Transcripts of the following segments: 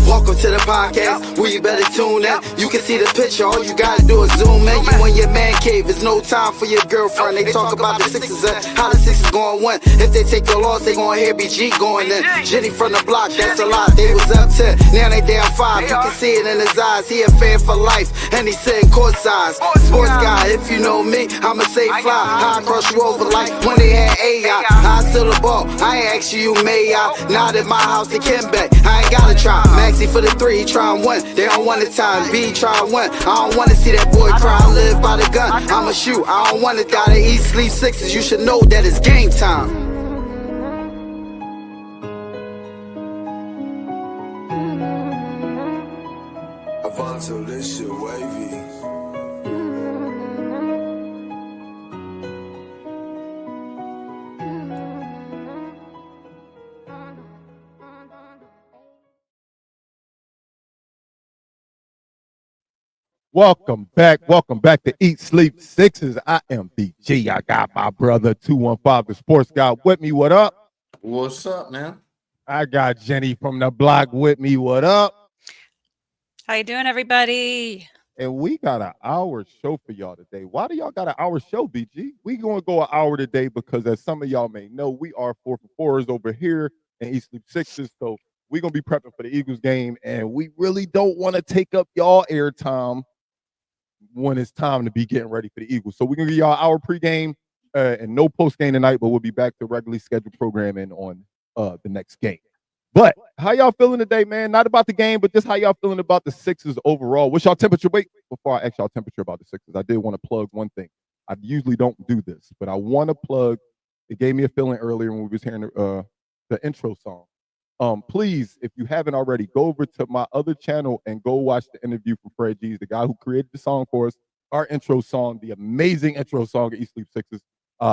Welcome to the podcast, where you better tune in. You can see the picture, all you gotta do is zoom in. You in your man cave, it's no time for your girlfriend. They talk about the Sixers and how the Sixers gon' win. If they take your loss, they gon' hear BG going in. Jenny from the block, that's a lot. They was up 10, now they down 5. You can see it in his eyes, he a fan for life, and he sitting courtside. Sports guy, if you know me, I'ma say fly. How I cross you over like when they had AI. I still the ball, I ain't ask you, may I? Not at my house, the Kimbe, I ain't gotta try. Maxie for the 3, he try and win. They don't want the time, B try and win. I don't wanna see that boy cry, I live by the gun. I'ma shoot, I don't wanna die. To eat, sleep Sixers, you should know that it's game time. Avanto, this shit wavy. Welcome back to Eat Sleep Sixes. I am BG. I got my brother 215, the sports guy, with me. What up? What's up, man? I got Jenny from the block with me. What up? How you doing, everybody? And we got an hour show for y'all today. Why do y'all got an hour show, BG? We gonna go an hour today because, as some of y'all may know, we are 4 for 4s over here in Eat Sleep Sixes. So we're gonna be prepping for the Eagles game, and we really don't want to take up y'all airtime when it's time to be getting ready for the Eagles. So we're gonna give y'all our pregame and no postgame tonight, but we'll be back to regularly scheduled programming on the next game. But how y'all feeling today, man? Not about the game, but just how y'all feeling about the Sixers overall. What's y'all temperature? Wait, before I ask y'all temperature about the Sixers, I did want to plug one thing. I usually don't do this, but I want to plug. It gave me a feeling earlier when we was hearing the intro song. Please, if you haven't already, go over to my other channel and go watch the interview from Fred G's, the guy who created the song for us, our intro song, the amazing intro song of East Sleep Sixes.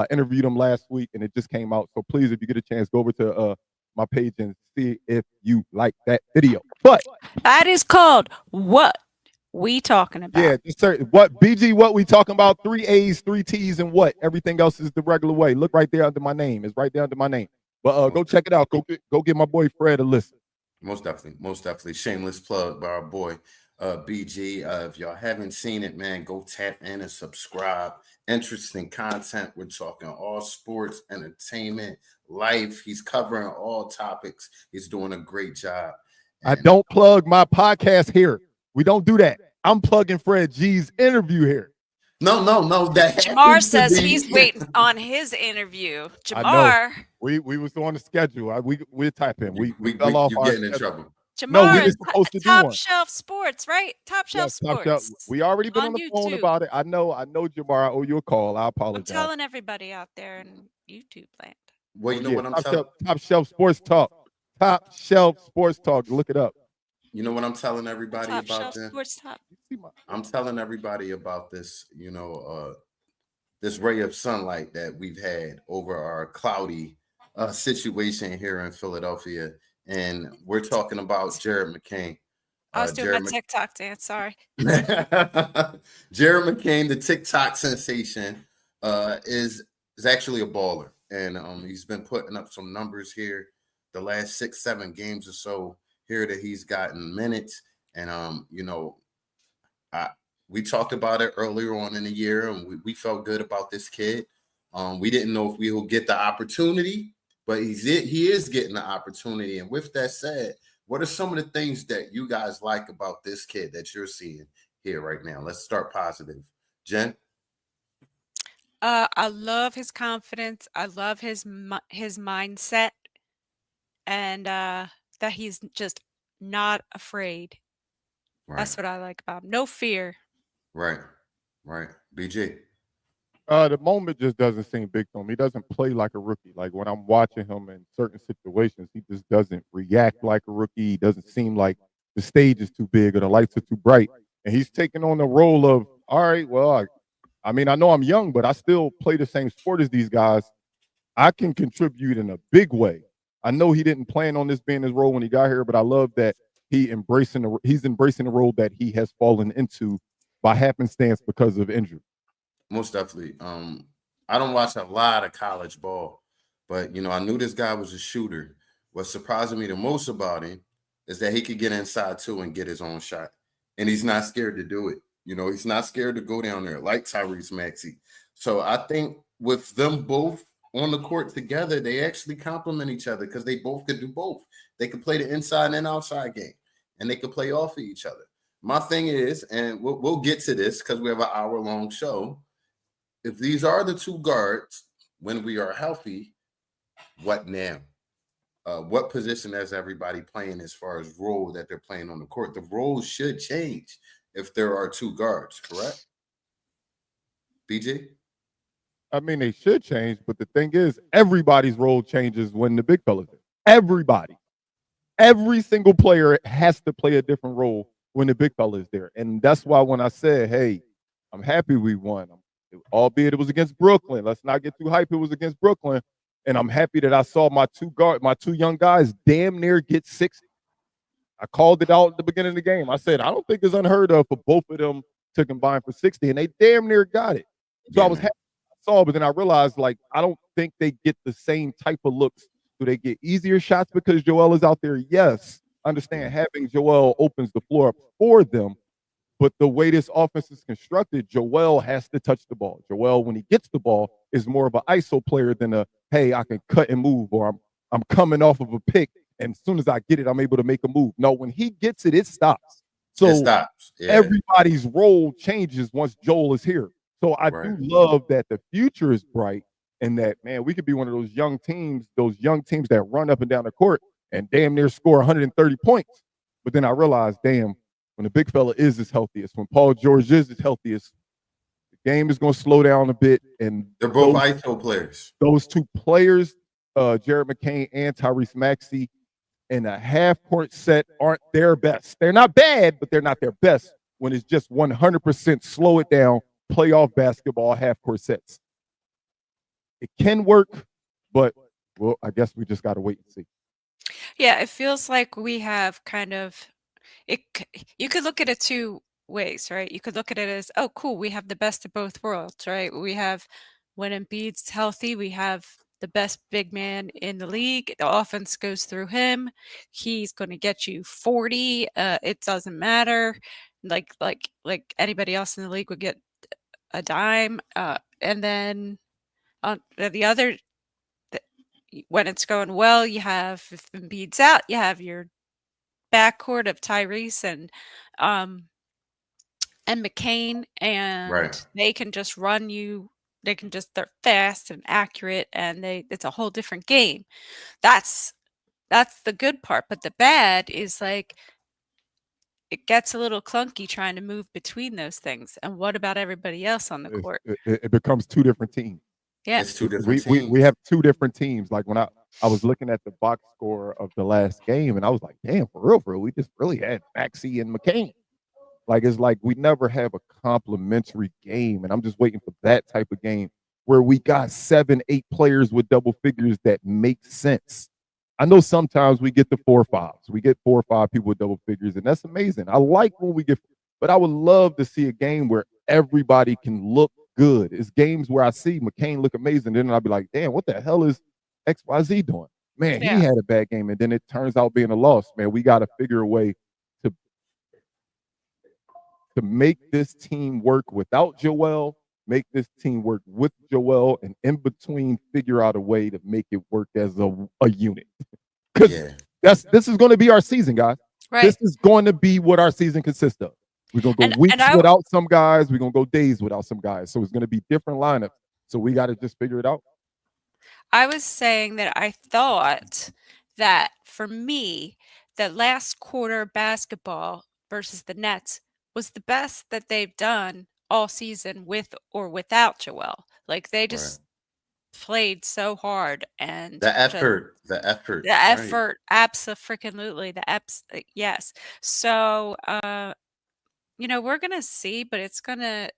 Interviewed him last week, and it just came out. So please, if you get a chance, go over to my page and see if you like that video. But that is called What We Talking About. Yeah, what BG, what we talking about? 3 A's, 3 T's, and what? Everything else is the regular way. Look right there under my name. It's right there under my name. But go check it out. Go get my boy Fred a listen. Most definitely. Shameless plug by our boy BG. If y'all haven't seen it, man, go tap in and subscribe. Interesting content. We're talking all sports, entertainment, life. He's covering all topics. He's doing a great job. I don't plug my podcast here. We don't do that. I'm plugging Fred G's interview here. No. That Jamar says he's waiting on his interview. Jamar. We was on the schedule. We're typing. We fell off. You're getting in trouble. Jamar, no, we were supposed to do Top one. Shelf Sports, right? Top Shelf Sports. We already been on the phone YouTube. about it. I know, Jamar. I owe you a call. I apologize. I'm telling everybody out there in YouTube land. Well, you know what I'm telling. Top Shelf Sports Talk. Top Shelf Sports Talk. Look it up. You know what I'm telling everybody Top about Shelf this? Sports Top. I'm telling everybody about this, this ray of sunlight that we've had over our cloudy situation here in Philadelphia. And we're talking about Jared McCain. I was doing my TikTok dance, sorry. Jared McCain, the TikTok sensation, is actually a baller. And he's been putting up some numbers here the last 6-7 games or so here that he's gotten minutes. And, we talked about it earlier on in the year, and we felt good about this kid. We didn't know if we will get the opportunity, but he is getting the opportunity. And with that said, what are some of the things that you guys like about this kid that you're seeing here right now? Let's start positive. Jen? I love his confidence. I love his mindset, and that he's just not afraid. Right. That's what I like about him. No fear. Right. BG. The moment just doesn't seem big to him. He doesn't play like a rookie. Like when I'm watching him in certain situations, he just doesn't react like a rookie. He doesn't seem like the stage is too big or the lights are too bright. And he's taking on the role of, all right, well, I mean, I know I'm young, but I still play the same sport as these guys. I can contribute in a big way. I know he didn't plan on this being his role when he got here, but I love that he's embracing the role that he has fallen into by happenstance because of injury. Most definitely. I don't watch a lot of college ball, but I knew this guy was a shooter. What surprised me the most about him is that he could get inside too and get his own shot. And he's not scared to do it. He's not scared to go down there like Tyrese Maxey. So I think with them both on the court together, they actually complement each other because they both could do both. They could play the inside and outside game, and they could play off of each other. My thing is, and we'll get to this because we have an hour-long show. If these are the two guards when we are healthy, what now? What position is everybody playing as far as role that they're playing on the court? The roles should change if there are two guards, correct? BJ? I mean, they should change, but the thing is, everybody's role changes when the big fella's there. Everybody. Every single player has to play a different role when the big fella is there. And that's why when I said, hey, I'm happy we won, albeit it was against Brooklyn. Let's not get too hype. It was against Brooklyn. And I'm happy that I saw my two young guys damn near get 60. I called it out at the beginning of the game. I said, I don't think it's unheard of for both of them to combine for 60, and they damn near got it. So I was happy I saw, but then I realized, like, I don't think they get the same type of looks. Do they get easier shots because Joel is out there? Yes. Understand having Joel opens the floor up for them. But the way this offense is constructed, Joel has to touch the ball. Joel, when he gets the ball, is more of an ISO player than a, hey, I can cut and move, or I'm coming off of a pick, and as soon as I get it, I'm able to make a move. No, when he gets it, it stops. So it stops. Yeah. Everybody's role changes once Joel is here. So I do love that the future is bright and that, man, we could be one of those young teams that run up and down the court and damn near score 130 points. But then I realized, damn, when the big fella is his healthiest, when Paul George is his healthiest, the game is going to slow down a bit. And they're both ISO players. Those two players, Jared McCain and Tyrese Maxey, in a half-court set aren't their best. They're not bad, but they're not their best when it's just 100% slow it down, playoff basketball, half-court sets. It can work, but, well, I guess we just got to wait and see. Yeah, it feels like we have kind of you could look at it two ways, right? You could look at it as, oh, cool, we have the best of both worlds, right? We have when Embiid's healthy, we have the best big man in the league. The offense goes through him. He's going to get you 40. It doesn't matter. Like anybody else in the league would get a dime. And then on the other, when it's going well, you have if Embiid's out, you have your backcourt of Tyrese and McCain, and they can just run you. They're fast and accurate, and it's a whole different game. That's the good part, but the bad is like it gets a little clunky trying to move between those things. And what about everybody else on the court? It becomes two different teams. Yeah, it's two different teams. We have two different teams. Like when I was looking at the box score of the last game, and I was like, damn, for real, we just really had Maxey and McCain. Like, it's like we never have a complimentary game, and I'm just waiting for that type of game where we got 7, 8 players with double figures that make sense. I know sometimes we get the 4 or 5s. We get 4 or 5 people with double figures, and that's amazing. I like when we get, but I would love to see a game where everybody can look good. It's games where I see McCain look amazing, then I'll be like, damn, what the hell is XYZ doing? Man, he had a bad game, and then it turns out being a loss. Man, we got to figure a way to make this team work without Joel, make this team work with Joel, and in between figure out a way to make it work as a unit. Because this is going to be our season, guys. right. This is going to be what our season consists of. We're going to go weeks without some guys. We're going to go days without some guys. So it's going to be different lineups. So we got to just figure it out. I was saying that I thought that for me, that last quarter basketball versus the Nets was the best that they've done all season with or without Joel. Like they just played so hard, and the effort, absolutely, yes. So we're gonna see, but it's gonna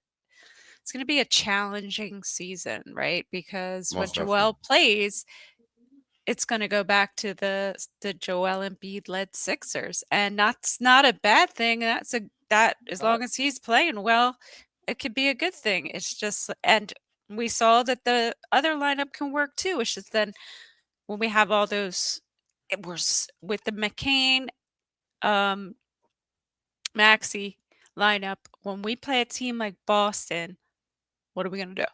be a challenging season, right? Because when Joel plays, it's going to go back to the Joel Embiid led Sixers, and that's not a bad thing. That as long as he's playing well, it could be a good thing. It's just, and we saw that the other lineup can work too. It's just then when we have all those, it was with the McCain Maxey lineup, when we play a team like Boston, what are we gonna do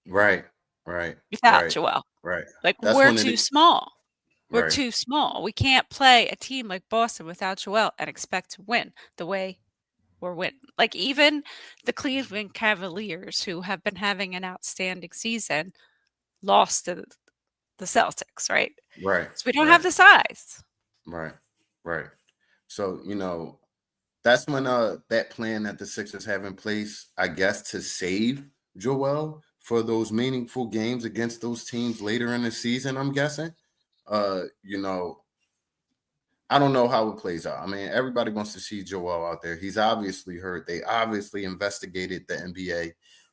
Right, right, without right, Joel? right. Like, That's we're when it too small. We're right, too small. We can't play a team like Boston without Joel and expect to win the way we're winning. Like, even the Cleveland Cavaliers, who have been having an outstanding season, lost to the Celtics, right? right, So we don't have right, the size. right, right. So, that's when that plan that the Sixers have in place, I guess, to save Joel for those meaningful games against those teams later in the season, I'm guessing. Uh, you know, I don't know how it plays out. I mean, everybody wants to see Joel out there. He's obviously hurt. They obviously investigated the NBA.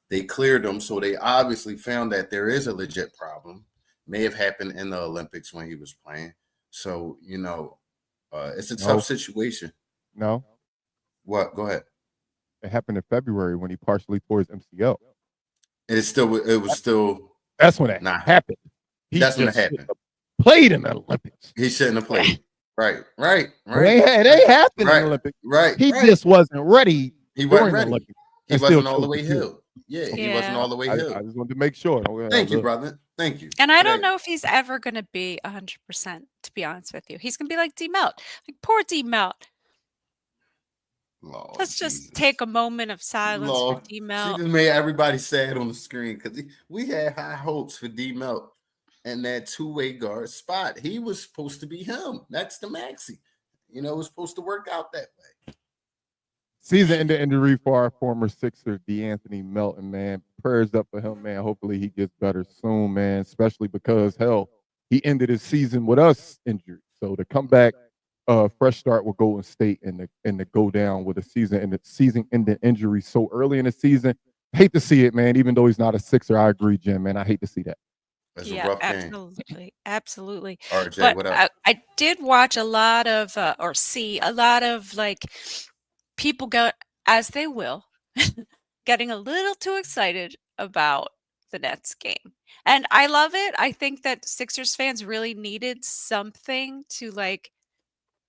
They cleared him, so they obviously found that there is a legit problem. May have happened in the Olympics when he was playing. So, it's a tough No, situation. no. What? Go ahead. It happened in February when he partially tore his MCL. It was still That's when it not. happened. He That's when it just happened. played in the Olympics. He shouldn't have played. Right, right, It right, ain't happened in right, the Olympics. right, He right. just wasn't ready He wasn't during the ready. Olympics. He And still wasn't all the chose way to do it. healed. Yeah, he Yeah. wasn't all the way I healed. just wanted to make sure. Thank you, Look, brother. Thank you. And I Today. don't know if he's ever gonna be 100%, to be honest with you. He's gonna be like D Melt. Like, poor D Melt. Lord Let's Jesus. just take a moment of silence for Lord. D She Melt. just made everybody sad on the screen because we had high hopes for D Melt and that two-way guard spot. He was supposed to be him next to Maxey. It was supposed to work out that way. season-ending injury for our former Sixer, DeAnthony Melton, man. Prayers up for him, man. Hopefully he gets better soon, man. Especially because, hell, he ended his season with us injured. So to come back, fresh start with Golden State and to go down with a season-ending injury so early in the season, hate to see it, man. Even though he's not a Sixer, I agree, Jim, man. I hate to see that. That's a Yeah, rough game. absolutely, absolutely. RJ, But what up? I did watch a lot of, or see a lot of, like, people go, as they will, getting a little too excited about the Nets game. And I love it. I think that Sixers fans really needed something to, like,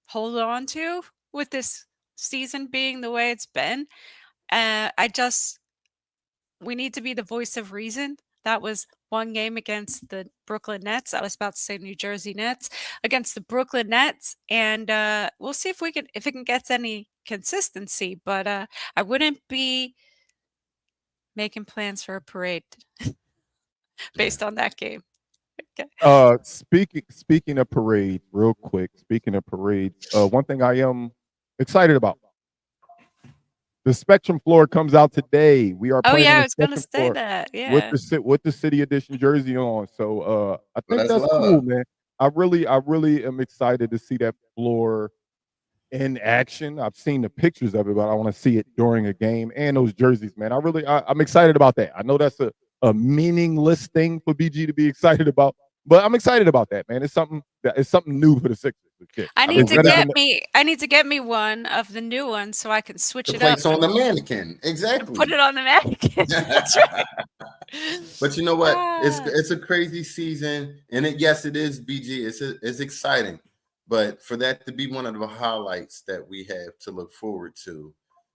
hold on to with this season being the way it's been. I just we need to be the voice of reason. That was one game against the Brooklyn Nets. I was about to say New Jersey Nets against the Brooklyn Nets, and we'll see if it can get any consistency. But I wouldn't be making plans for a parade based on that game. Okay. Speaking of parades, real quick. Speaking of parades, one thing I am excited about. The Spectrum floor comes out today. We are Oh playing yeah, on I the was gonna Spectrum say floor that. with Yeah. the City Edition jersey on. So I Well, think that's that's cool, love. man. I really am excited to see that floor in action. I've seen the pictures of it, but I want to see it during a game and those jerseys, man. I'm excited about that. I know that's a meaningless thing for BG to be excited about, but I'm excited about that, man. It's something new for the Sixers. Legit. I I need mean, to Better get than me I need to get me one of the new ones so I can switch The it up place on and the mannequin. put Exactly. it on the mannequin. That's right. But you know what? Ah. It's a crazy season, and yes, it is BG. It's exciting, but for that to be one of the highlights that we have to look forward to,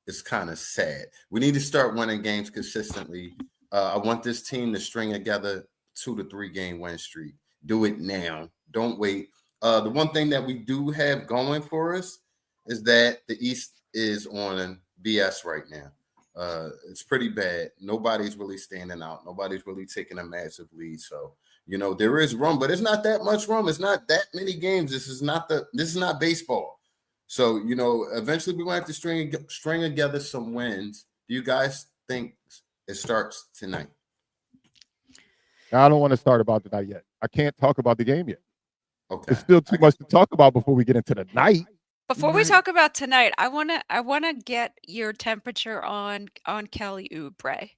it's kind of sad. We need to start winning games consistently. I want this team to string together 2 to 3 game win streak. Do it now. Don't wait. The one thing that we do have going for us is that the East is on BS right now. It's pretty bad. Nobody's really standing out. Nobody's really taking a massive lead. So, there is room, but it's not that much room. It's not that many games. This is not baseball. So, eventually we're going to have to string together some wins. Do you guys think it starts tonight? I don't want to start about tonight yet. I can't talk about the game yet. Okay. There's still too much to talk about before we get into the night. Before we talk about tonight, I wanna get your temperature on Kelly Oubre.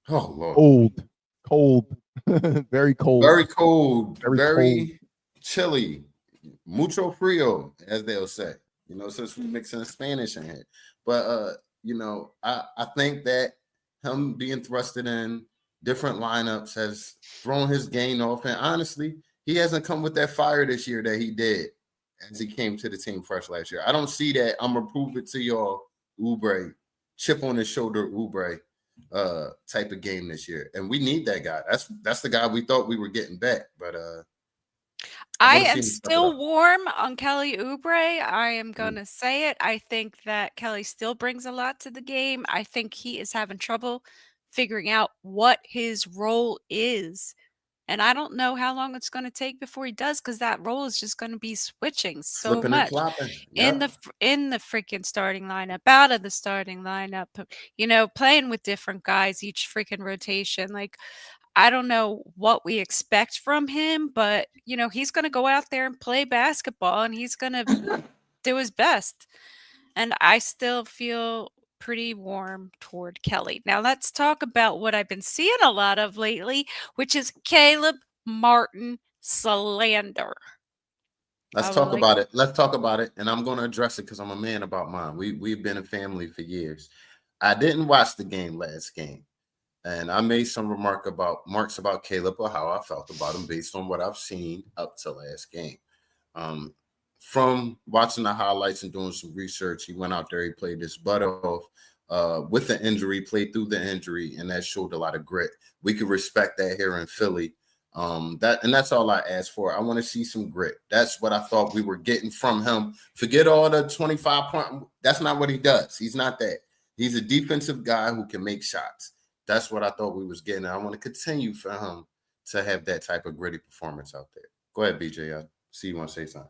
Oh, Lord. Cold, very cold. Very cold. Very Very chilly. Mucho frio, as they'll say. Since we're mixing Spanish in here. But I think that him being thrusted in different lineups has thrown his game off. And honestly, he hasn't come with that fire this year that he did as he came to the team fresh last year. I don't see that. I'm gonna prove it to y'all. Oubre, chip on his shoulder, Oubre, type of game this year, and we need that guy. That's the guy we thought we were getting back, but I want to see am him step it up. still warm on Kelly Oubre. I am Mm. gonna say it. I think that Kelly still brings a lot to the game. I think he is having trouble figuring out what his role is. And I don't know how long it's gonna take before he does, because that role is just gonna be switching so Flipping and much flopping. in Yep. the freaking starting lineup, out of the starting lineup, playing with different guys each freaking rotation. Like, I don't know what we expect from him, but he's gonna go out there and play basketball, and he's gonna do his best. And I still feel pretty warm toward Kelly. Now let's talk about what I've been seeing a lot of lately, which is Caleb Martin slander. Let's I would talk like about it. Let's talk about it, and I'm going to address it because I'm a man about mine. We've been a family for years. I didn't watch the game last game, and I made some remarks about Caleb or how I felt about him based on what I've seen up to last game. Um, from watching the highlights and doing some research, he went out there, he played his butt off with the injury, played through the injury, and that showed a lot of grit. We could respect that here in Philly. That's all I asked for. I want to see some grit. That's what I thought we were getting from him. Forget all the 25 point. That's not what he does. He's not that. He's a defensive guy who can make shots. That's what I thought we was getting. I want to continue for him to have that type of gritty performance out there. Go ahead, BJ. I see you want to say something.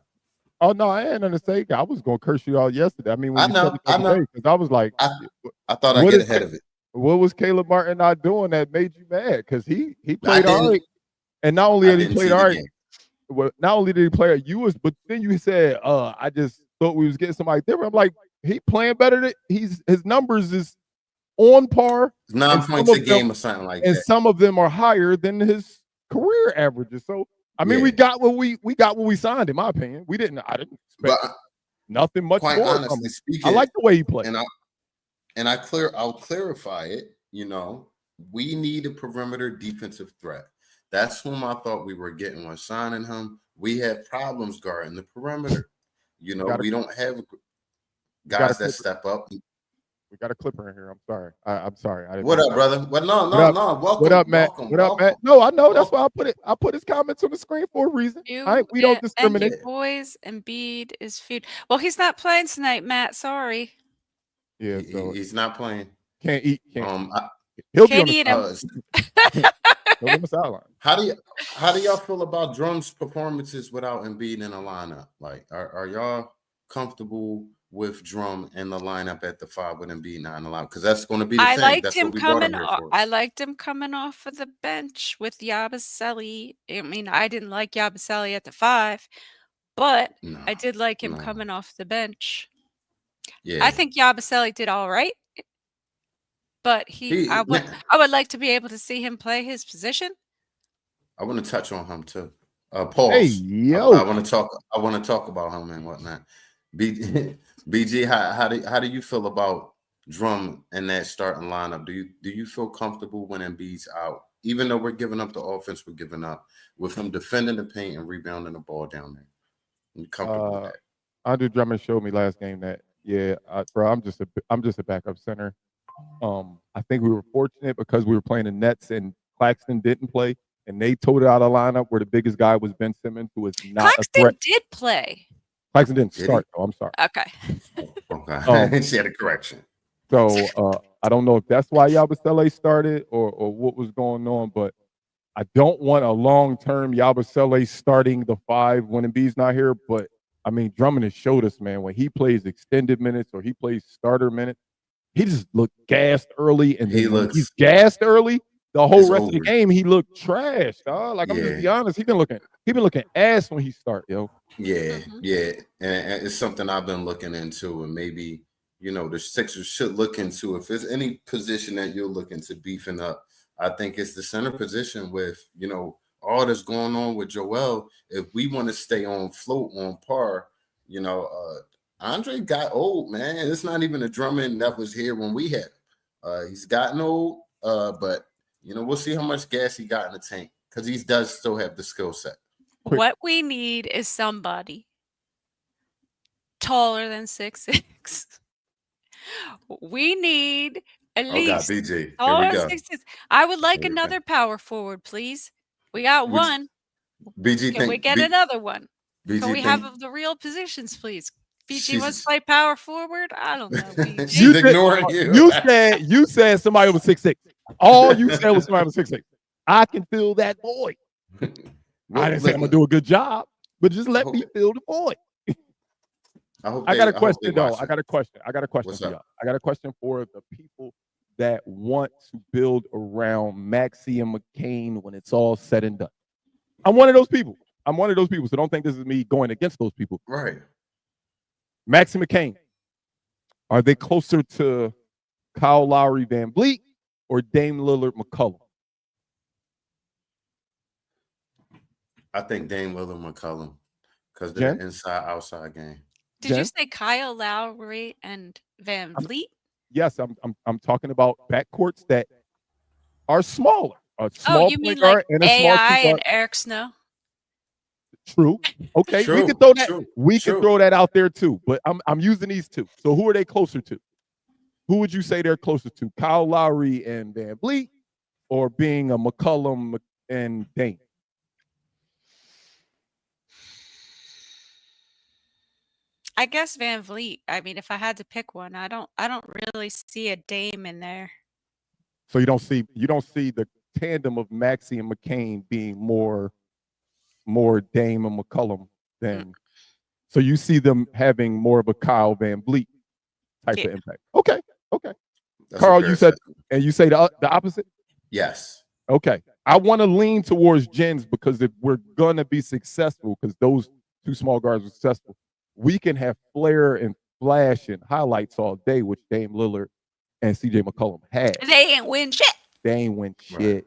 Oh no, I ain't nothing to say. I was gonna curse you out yesterday. I mean, when I you said know. it the other day, because I was like, I thought I'd what get is ahead of it. what was Caleb Martin not doing that made you mad? Because he I played all didn't. right, and not only I did he didn't played see all the right, game. well, not only did he play at US, but then you said, I just thought we was getting somebody different. I'm like, he playing better than his numbers is on par, It's 9 and points a game or something like and that. some of them are higher than his career averages. So I mean, Yeah. we got what we signed, in my opinion. I didn't expect But nothing much quite more from honestly him. speaking, I like the way he played. and I'll clarify it. We need a perimeter defensive threat. That's whom I thought we were getting when signing him. We have problems guarding the perimeter. We don't have guys that step up. We got a clipper in here. I'm sorry. I'm sorry. I didn't What know up, that. brother? Well, no. Welcome. What up, Matt? Welcome. What up, Welcome. Matt? No, I know. That's Welcome. why I put his comments on the screen for a reason. you We don't and discriminate. you boys. Embiid is feud. Well, he's not playing tonight, Matt. Sorry. Yeah, so He's not playing. can't eat. Can't He'll be on the eat him. He'll be on the sideline. How do y'all feel about Drum's performances without Embiid in a lineup? Like, are y'all comfortable with Drum in the lineup at the 5 with Embiid not in the lineup? Because that's going to be the I thing. liked That's him what we brought him coming. here for. I liked him coming off of the bench with Yabusele. I mean, I didn't like Yabusele at the 5, but No, I did like him no. coming off the bench. Yeah, I think Yabusele did all right, but I would like to be able to see him play his position. I want to touch on him too. Hey, Pause. yo. I want to talk about him and whatnot. BG, how do you feel about Drum in that starting lineup? Do you feel comfortable when Embiid's out? Even though we're giving up the offense, we're giving up with him defending the paint and rebounding the ball down there. You comfortable with that? Andre Drummond showed me last game that bro, I'm just a backup center. I think we were fortunate because we were playing the Nets and Claxton didn't play, and they toted out a lineup where the biggest guy was Ben Simmons, who was not a threat. Claxton did play. Claxton didn't start, though. I'm sorry. Okay. Okay. She had a correction. So I don't know if that's why Yabusele started or what was going on, but I don't want a long-term Yabusele starting the 5 when Embiid's not here. But I mean, Drummond has showed us, man, when he plays extended minutes or he plays starter minutes, he just looked gassed early, and then when he's gassed early, the whole rest of the game he looked trash, dog. Like, I'm just be honest, he been looking ass when he start, yo. Yeah, and it's something I've been looking into, and maybe the Sixers should look into. If there's any position that you're looking to beefing up, I think it's the center position. With all that's going on with Joel, if we want to stay on par, Andre got old, man. It's not even a Drummond that was here when we had him. He's gotten old, but we'll see how much gas he got in the tank because he does still have the skill set. What we need is somebody taller than 6'6". We need at Oh God, least BG, here we taller than go. 6'6". I would like Here we go. another power forward, please. We got Would one. BG Can we think get another one? Can BG we think have the real positions, please? BG wants to she's play power forward. I don't know, BG. she's ignoring you? You said somebody was 6'6". All you said was somebody was 6'6". I can feel that void. I didn't say I'm gonna do a good job, but just let me feel the void. I got a question though. I got a question What's for up? y'all. I got a question for the people that want to build around Maxie and McCain when it's all said and done. I'm one of those people. So don't think this is me going against those people. Right. Maxie McCain, are they closer to Kyle Lowry Van Vliet or Dame Lillard McCollum? I think Dame Lillard McCollum because they're inside-outside game. Did you say Kyle Lowry and Van Vliet? Yes, I'm talking about backcourts that are smaller. A small Oh, you mean like and a AI small and Eric Snow? True. Okay, True, we can throw that. true, We true. can throw that out there too. But I'm using these two. So who are they closer to? Who would you say they're closer to? Kyle Lowry and Van Vliet, or being a McCollum and Dame? I guess Van Vliet. I mean, if I had to pick one, I don't really see a Dame in there. So you don't see the tandem of Maxey and McCain being more Dame and McCollum than. So you see them having more of a Kyle Van Vliet type of impact. Okay. That's Carl, you said, and you say the opposite? Yes. Okay. I want to lean towards Jens because if we're going to be successful, because those two small guards were successful, we can have flair and flash and highlights all day, which Dame Lillard and CJ McCollum had. They ain't win shit. They ain't win shit.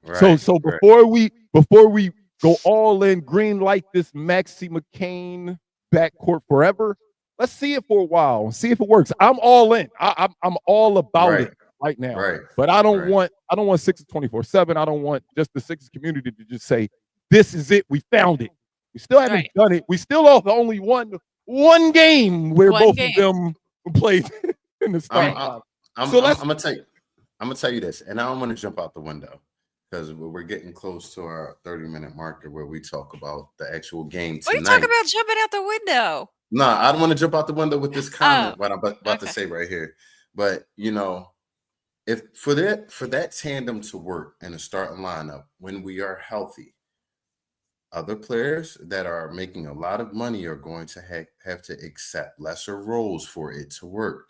Right. So before we go all in, green light this Maxey McCain backcourt forever, let's see it for a while and see if it works. I'm all in. I'm all about it right now. Right. But I don't want Sixers 24/7. I don't want just the Sixers community to just say, this is it. We found it. We still haven't done it. We still have only won one game where both of them played in the start. I'm gonna tell you this, and I don't want to jump out the window because we're getting close to our 30-minute marker where we talk about the actual game tonight. What are you talking about jumping out the window? No, I don't want to jump out the window with this comment, what I'm about to say right here. But if for that tandem to work in a starting lineup when we are healthy, other players that are making a lot of money are going to have to accept lesser roles for it to work.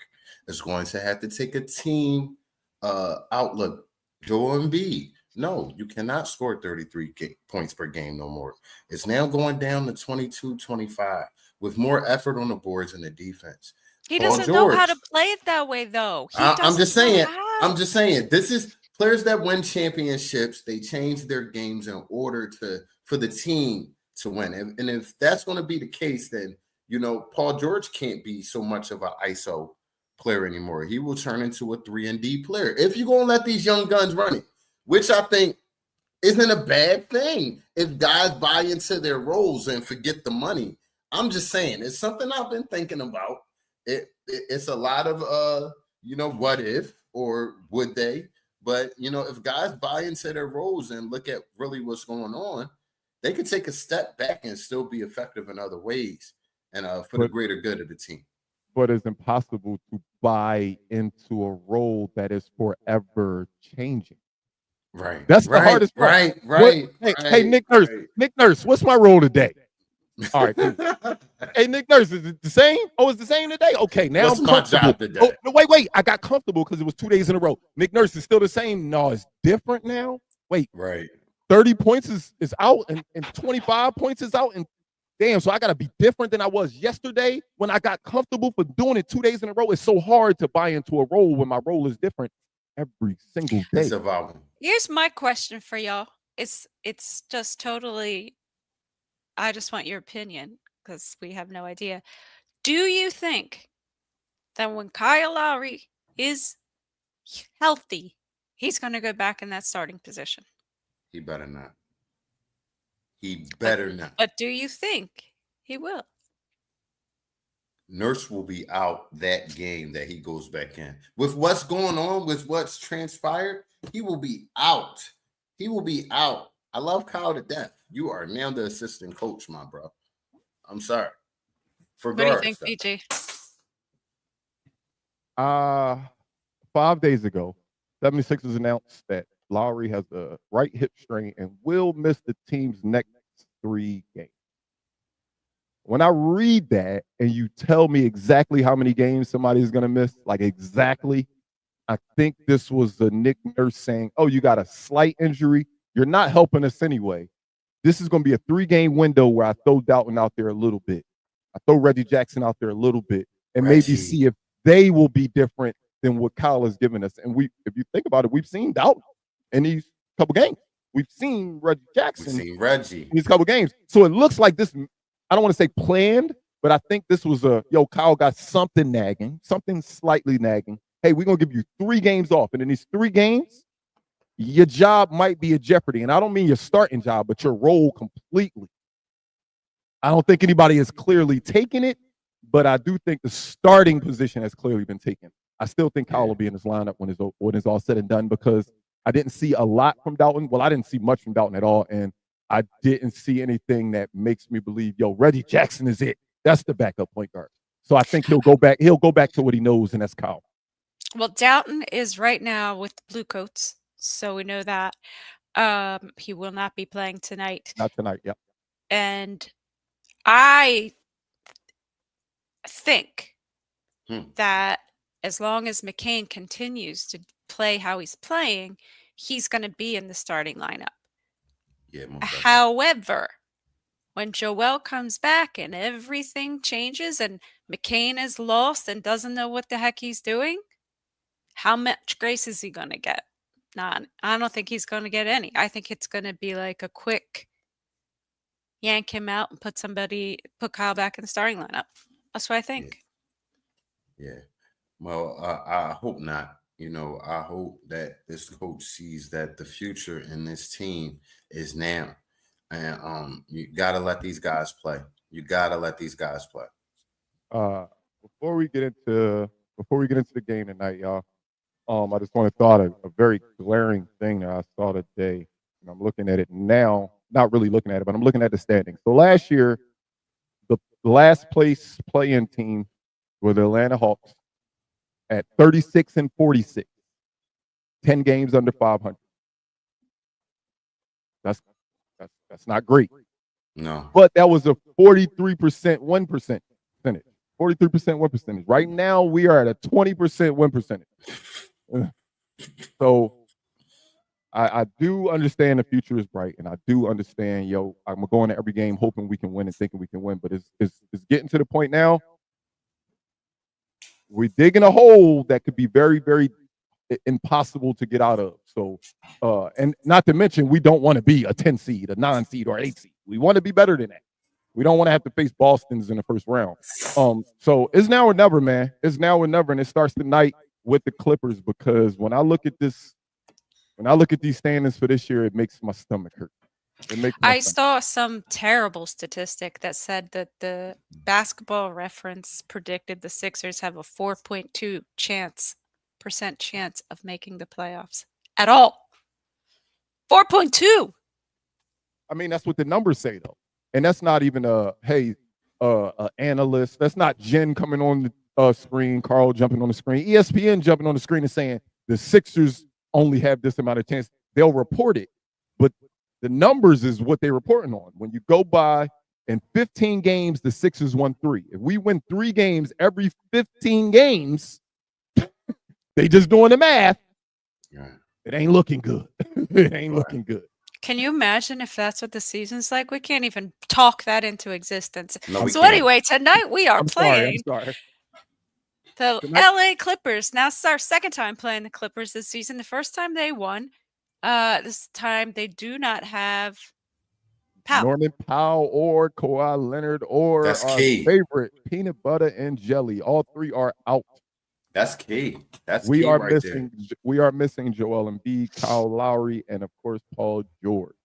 It's going to have to take a team outlook. Joel Embiid, no, you cannot score 33 points per game no more. It's now going down to 22, 25 with more effort on the boards and the defense. He doesn't know how to play it that way, though. I'm just saying. This is players that win championships. They change their games in order for the team to win. And if that's going to be the case, then Paul George can't be so much of an ISO player anymore. He will turn into a 3-and-D player if you're going to let these young guns run it, which I think isn't a bad thing if guys buy into their roles and forget the money. I'm just saying it's something I've been thinking about. It's a lot of what if or would they, but if guys buy into their roles and look at really what's going on, they could take a step back and still be effective in other ways and for the greater good of the team. But it's impossible to buy into a role that is forever changing. Right. That's the hardest part. Right. Hey, Nick Nurse. Nick Nurse, what's my role today? All right. Cool. Hey, Nick Nurse, is it the same? Oh, it's the same today? Okay, now what's I'm my comfortable. job today? Oh, no, wait. I got comfortable because it was 2 days in a row. Nick Nurse is still the same. No, it's different now. Wait. Right. 30 points is out and 25 points is out. And damn, so I got to be different than I was yesterday when I got comfortable for doing it 2 days in a row. It's so hard to buy into a role when my role is different every single day. It's evolving. Here's my question for y'all. It's just totally, I just want your opinion because we have no idea. Do you think that when Kyle Lowry is healthy, he's going to go back in that starting position? He better not. He better not. But do you think he will? Nurse will be out that game that he goes back in. With what's going on, with what's transpired, he will be out. He will be out. I love Kyle to death. You are now the assistant coach, my bro. I'm sorry. For What do you think, guards, though. BG? 5 days ago, 76ers announced that Lowry has a right hip strain and will miss the team's next 3 games. When I read that and you tell me exactly how many games somebody is going to miss, like exactly, I think this was the Nick Nurse saying, oh, you got a slight injury. You're not helping us anyway. This is going to be a 3-game window where I throw Dalton out there a little bit. I throw Reggie Jackson out there a little bit and maybe see if they will be different than what Kyle has given us. And if you think about it, we've seen Dalton in these couple games. We've seen Reggie Jackson in these couple games. So it looks like this, I don't want to say planned, but I think this was Kyle got something nagging, something slightly nagging. Hey, we're going to give you 3 games off. And in these 3 games, your job might be a jeopardy. And I don't mean your starting job, but your role completely. I don't think anybody has clearly taken it, but I do think the starting position has clearly been taken. I still think Kyle will be in his lineup when it's all said and done because I didn't see a lot from Dalton. Well, I didn't see much from Dalton at all. And I didn't see anything that makes me believe, Reggie Jackson is it. That's the backup point guard. So I think he'll go back to what he knows, and that's Kyle. Well, Dalton is right now with the Bluecoats, so we know that. He will not be playing tonight. Not tonight, yep. And I think that as long as McCain continues to play how he's playing, he's going to be in the starting lineup. Yeah. However, when Joel comes back and everything changes and McCain is lost and doesn't know what the heck he's doing, how much grace is he going to get? None. I don't think he's going to get any. I think it's going to be like a quick yank him out and put Kyle back in the starting lineup. That's what I think. Yeah. Well, I hope not. I hope that this coach sees that the future in this team is now. And you got to let these guys play. Before we get into the game tonight, y'all, I just want to throw out a very glaring thing that I saw today, and I'm looking at it now. Not really looking at it, but I'm looking at the standings. So last year, the last place play-in team were the Atlanta Hawks at 36-46, 10 games under 500. That's not great. No. But that was a 43% win percentage. 43% win percentage. Right now, we are at a 20% win percentage. So I do understand the future is bright, and I do understand, I'm going to every game hoping we can win and thinking we can win. But it's getting to the point now. We're digging a hole that could be very, very impossible to get out of. So, and not to mention, we don't want to be a 10 seed, a 9 seed, or 8 seed. We want to be better than that. We don't want to have to face Boston's in the first round. So it's now or never, man. It's now or never, and it starts tonight with the Clippers because when I look at these standings for this year, it makes my stomach hurt. I saw some terrible statistic that said that the Basketball Reference predicted the Sixers have a 4.2% chance of making the playoffs at all. 4.2. I mean, that's what the numbers say, though. And that's not even analyst. That's not Jen coming on the screen, Carl jumping on the screen, ESPN jumping on the screen and saying the Sixers only have this amount of chance. They'll report it, but the numbers is what they're reporting on. When you go by in 15 games, the Sixers won 3. If we win 3 games every 15 games, they just doing the math. Yeah. It ain't looking good. It ain't looking good. Can you imagine if that's what the season's like? We can't even talk that into existence. No, so anyway, tonight we are playing the LA Clippers. Now it's our second time playing the Clippers this season. The first time they won. This time they do not have Powell. Norman Powell or Kawhi Leonard or That's our key. favorite peanut butter and jelly. All 3 are out. That's key. We are missing Joel Embiid, Kyle Lowry, and of course Paul George.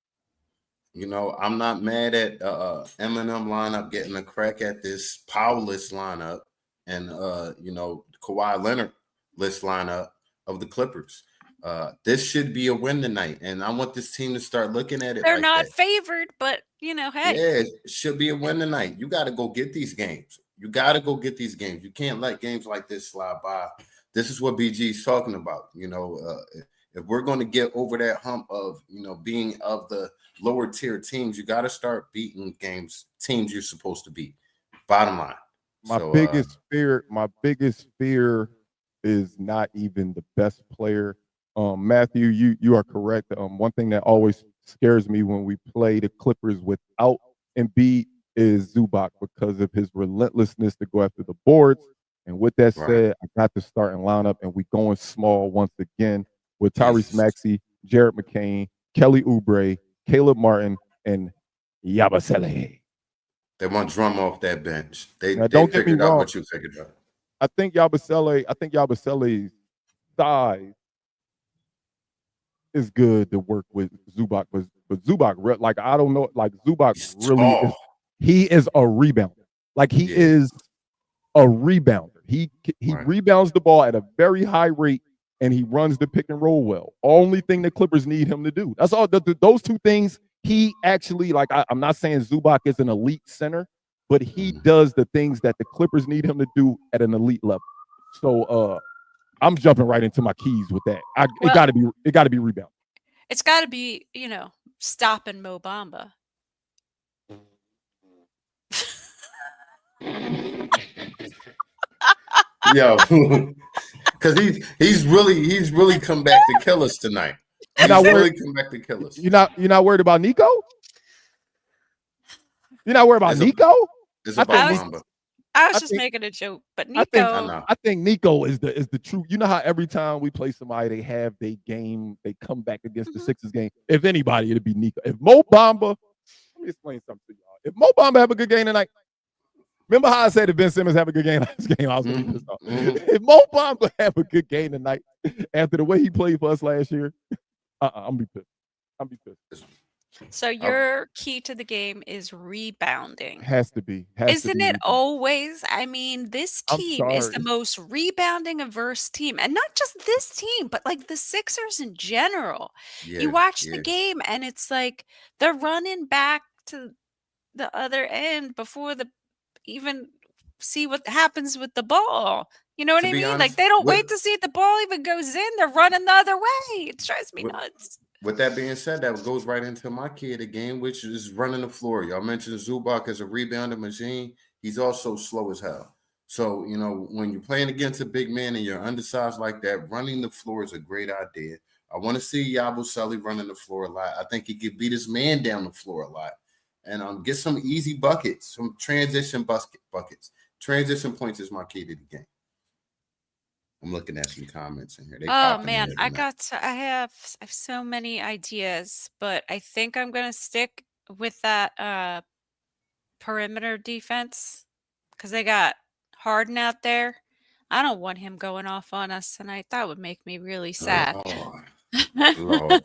I'm not mad at Eminem lineup getting a crack at this Powellist lineup. and Kawhi Leonard list lineup of the Clippers. This should be a win tonight, and I want this team to start looking at it They're like not that. favored, but hey. Yeah, it should be a win tonight. You got to go get these games. You can't let games like this slide by. This is what BG's talking about. If we're going to get over that hump of, being of the lower tier teams, you got to start beating teams you're supposed to beat. Bottom line. My biggest fear is not even the best player. Matthew, you are correct. One thing that always scares me when we play the Clippers without Embiid is Zubac, because of his relentlessness to go after the boards. And with that said, I got the starting lineup, and we going small once again with Tyrese Maxey, Jared McCain, Kelly Oubre, Caleb Martin, and Yabusele. They want drum off that bench. They figured out what you figured out. I think Yabusele's size is good to work with Zubac, but Zubac, like, I don't know, like, Zubac really he is a rebounder. Like, he is a rebounder. He rebounds the ball at a very high rate, and he runs the pick and roll well. Only thing the Clippers need him to do. That's all. Those two things he actually, like, I'm not saying Zubac is an elite center, but he does the things that the Clippers need him to do at an elite level. So I'm jumping right into my keys with that. It got to be rebound. It's got to be, stopping Mo Bamba. Yo, because he's really come back to kill us tonight. He's really come back to kill us. You're not worried about Nico? You're not worried about Nico? I was just making a joke, but Nico. I think Nico is the true. You know how every time we play somebody, they have their game, they come back against the Sixers game. If anybody, it'd be Nico. If Mo Bamba, let me explain something to y'all. If Mo Bamba have a good game tonight, remember how I said if Ben Simmons have a good game last game, I was really pissed off. If Mo Bamba have a good game tonight, after the way he played for us last year, I'm be pissed. So your key to the game is rebounding. Has to be. Isn't it always? I mean, this team is the most rebounding averse team. And not just this team, but like the Sixers in general. You watch the game and it's like they're running back to the other end before even see what happens with the ball. You know what I mean? Honest, like, they don't wait to see if the ball even goes in. They're running the other way. It drives me nuts. With that being said, that goes right into my key of the game, which is running the floor. Y'all mentioned Zubac as a rebounding machine. He's also slow as hell. So, when you're playing against a big man and you're undersized like that, running the floor is a great idea. I want to see Yabusele running the floor a lot. I think he could beat his man down the floor a lot. And get some easy buckets, some transition buckets. Transition points is my key to the game. I'm looking at some comments in here. Oh man, I have so many ideas, but I think I'm gonna stick with that perimeter defense because they got Harden out there. I don't want him going off on us tonight. That would make me really sad. Lord.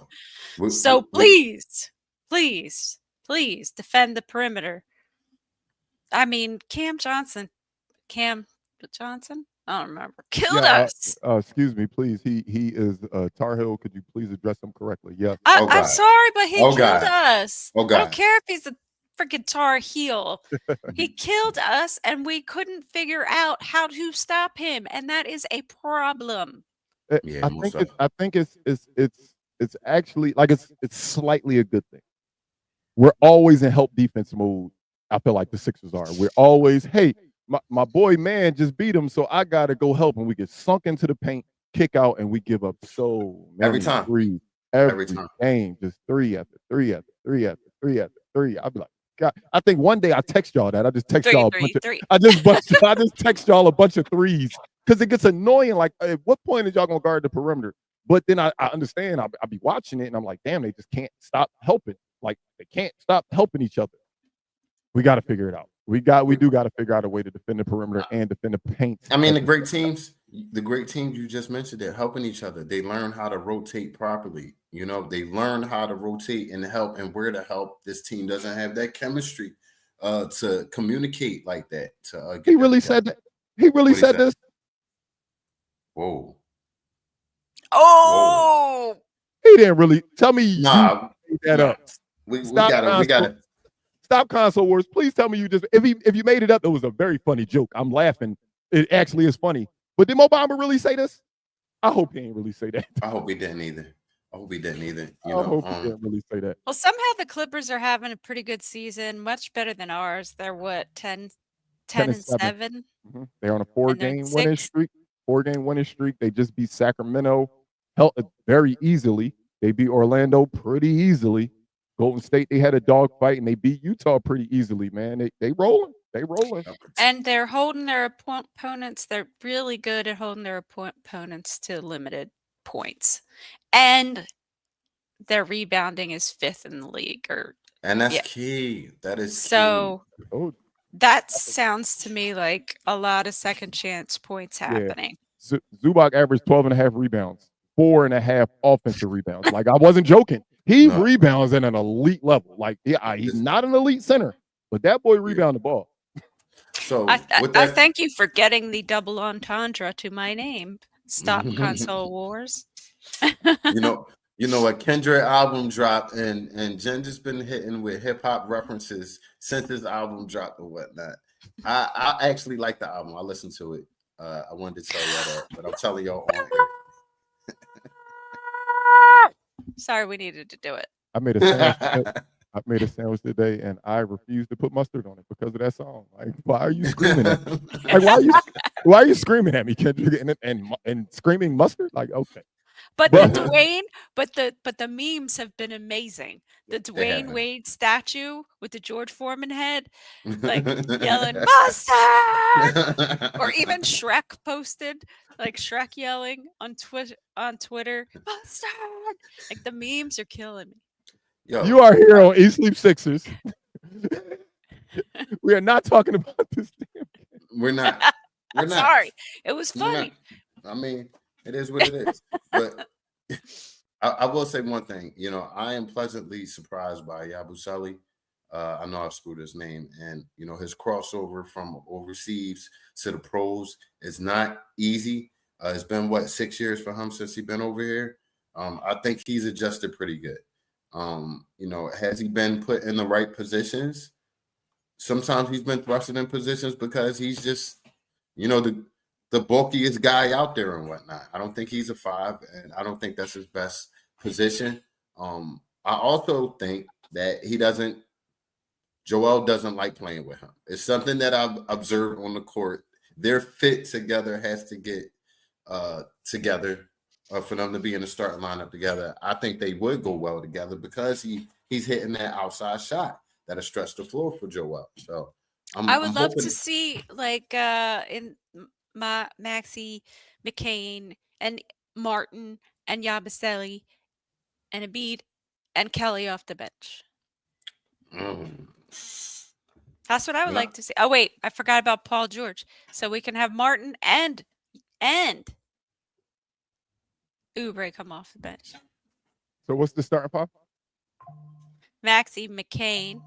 So please defend the perimeter. I mean, Cam Johnson. I don't remember. Killed us. Excuse me, please. He is Tar Heel. Could you please address him correctly? Yeah. I'm sorry, but he killed us. I don't care if he's a freaking Tar Heel. He killed us, and we couldn't figure out how to stop him, and that is a problem. I think it's actually like it's slightly a good thing. We're always in help defense mode. I feel like the Sixers are. We're always, hey, my boy man just beat him, so I gotta go help. And we get sunk into the paint, kick out, and we give up so many every time. Threes. Every game, just three after three after three after three after three. I'd be like, God, I think one day I text y'all that. I just text y'all I just text y'all a bunch of threes because it gets annoying. Like, at what point is y'all gonna guard the perimeter? But then I understand. I'll be watching it, and I'm like, damn, they just can't stop helping. Like, they can't stop helping each other. We got to figure it out. We do got to figure out a way to defend the perimeter and defend the paint. I mean, the great teams you just mentioned, they're helping each other. They learn how to rotate properly. They learn how to rotate and help and where to help. This team doesn't have that chemistry to communicate like that. He really said that. He really What'd he said say? this. Whoa. Oh, He didn't really tell me you Nah, made that nah. up. We Stop gotta. Stop console wars. Please tell me you just if you made it up, it was a very funny joke. I'm laughing. It actually is funny. But did Mo Bamba really say this? I hope he ain't really say that. I hope he didn't either. You I know, hope he didn't really say that. well, somehow the Clippers are having a pretty good season, much better than ours. They're what, 10 10 and and 7. 7, They're on a and they're 4-game winning 6. streak. 4-game winning streak. They just beat Sacramento held very easily. They beat Orlando pretty easily. Golden State, they had a dogfight and they beat Utah pretty easily, man. They rolling. They rolling. And they're holding their opponents. They're really good at holding their opponents to limited points. And their rebounding is 5th in the league. and that's Yeah. key. That is key. So Oh, that sounds to me like a lot of second chance points happening. Zubac averaged 12.5 rebounds, 4.5 offensive rebounds. Like, I wasn't joking. He No. rebounds at an elite level. Like, yeah, he's not an elite center, but that boy rebound the ball. So I with that, thank you for getting the double entendre to my name. Stop console wars. you know what? Kendrick album dropped, and Jen just been hitting with hip hop references since this album dropped or whatnot. I actually like the album. I listened to it. I wanted to tell y'all that, but I'm telling y'all on air. Sorry, we needed to do it. I made a sandwich. I made a sandwich today, and I refused to put mustard on it because of that song. Like, why are you screaming at me? Like, why are you screaming at me, Kendrick, and screaming mustard? Like, okay. But the Dwayne, but the memes have been amazing. The They have Dwayne been. Wade statue with the George Foreman head, like yelling mustard, or even Shrek posted like Shrek yelling on Twitter mustard. Like the memes are killing me. Yo, You are here on East Sleep Sixers. We are not talking about this. we're not. We're not. Sorry, it was We're funny. not. I mean, it is what it is. But I will say one thing. You know, I am pleasantly surprised by Yabusele. I know I screwed his name, and you know his crossover from overseas to the pros is not easy. It's been 6 years for him since he's been over here. I think he's adjusted pretty good. You know, has he been put in the right positions? Sometimes he's been thrusted in positions because he's just, you know, the bulkiest guy out there and whatnot. I don't think he's a 5, and I don't think that's his best position. I also think that Joel doesn't like playing with him. It's something that I've observed on the court. Their fit together has to get together for them to be in the starting lineup together. I think they would go well together because he's hitting that outside shot that'll stretch the floor for Joel. So I would love to see like in Maxey, McCain, and Martin, and Yabusele, and Embiid, and Kelly off the bench. That's what I would like to see. Oh wait, I forgot about Paul George. So we can have Martin and Oubre come off the bench. So what's the starting five? Maxey, McCain,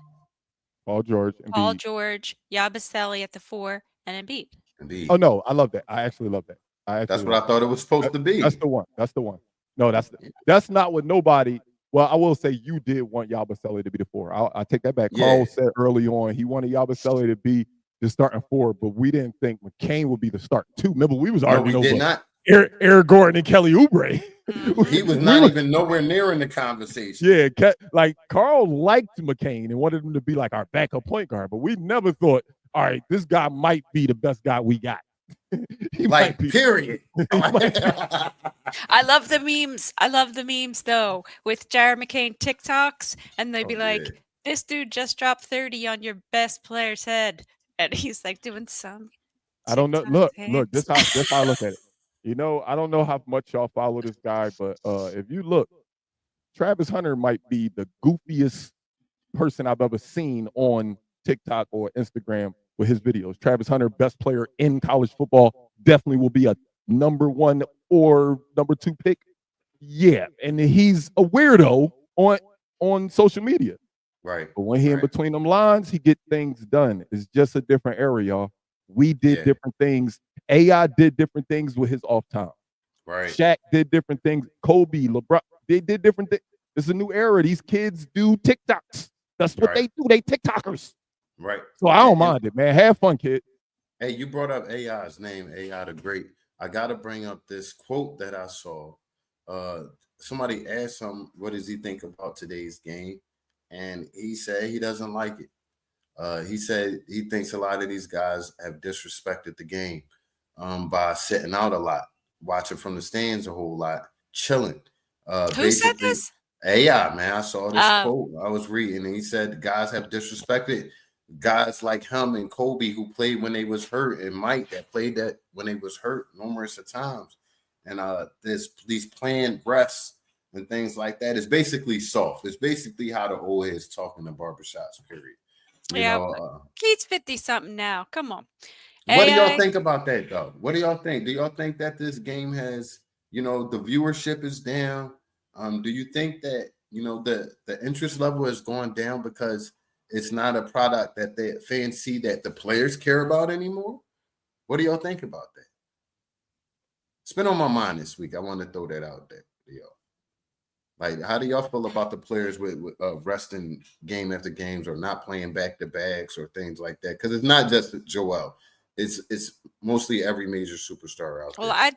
Paul George, Yabusele at the 4, and Embiid. Oh no, I love that. I actually love that. That's what I thought it was supposed to be. That's the one. That's the one. No, that's not what nobody. Well, I will say you did want Yabusele to be the 4. I take that back. Yeah. Carl said early on he wanted Yabusele to be the starting 4, but we didn't think McCain would be the start 2. Remember, we was arguing over Eric Gordon and Kelly Oubre. He was not even nowhere near in the conversation. Yeah, like Carl liked McCain and wanted him to be like our backup point guard, but we never thought, all right, this guy might be the best guy we got. Like, period. I love the memes. I love the memes though with Jared McCain TikToks, and they'd be like, "This dude just dropped 30 on your best player's head," and he's like doing some. I don't know. Look. This how I look at it. You know, I don't know how much y'all follow this guy, but if you look, Travis Hunter might be the goofiest person I've ever seen on TikTok or Instagram with his videos. Travis Hunter, best player in college football, definitely will be a number 1 or number 2 pick. Yeah, and he's a weirdo on social media. Right. But when he in between them lines, he get things done. It's just a different era, y'all. We did Yeah. different things. AI did different things with his off time. Right. Shaq did different things. Kobe, LeBron, they did different things. It's a new era. These kids do TikToks. That's what they do. They TikTokers. Right. So I don't mind it, man. Have fun, kid. Hey, you brought up AI's name, AI the Great. I got to bring up this quote that I saw. Somebody asked him, what does he think about today's game? And he said he doesn't like it. He said he thinks a lot of these guys have disrespected the game by sitting out a lot, watching from the stands a whole lot, chilling. Who said Basically, this? AI, man. I saw this quote I was reading, and he said guys have disrespected guys like him and Kobe, who played when they was hurt, and Mike that played that when they was hurt numerous of times. And these planned rests and things like that is basically soft. It's basically how the old heads talk in the barbershops, period. You know, Keith's 50 something now. Come on. what do y'all AI, think about that, though? What do y'all think? Do y'all think that this game has, the viewership is down? Do you think that, the interest level is going down because it's not a product that the fans see that the players care about anymore? What do y'all think about that? It's been on my mind this week. I want to throw that out there to y'all. Like, how do y'all feel about the players with resting game after games or not playing back to backs or things like that? Because it's not just Joel. It's mostly every major superstar out well, there. I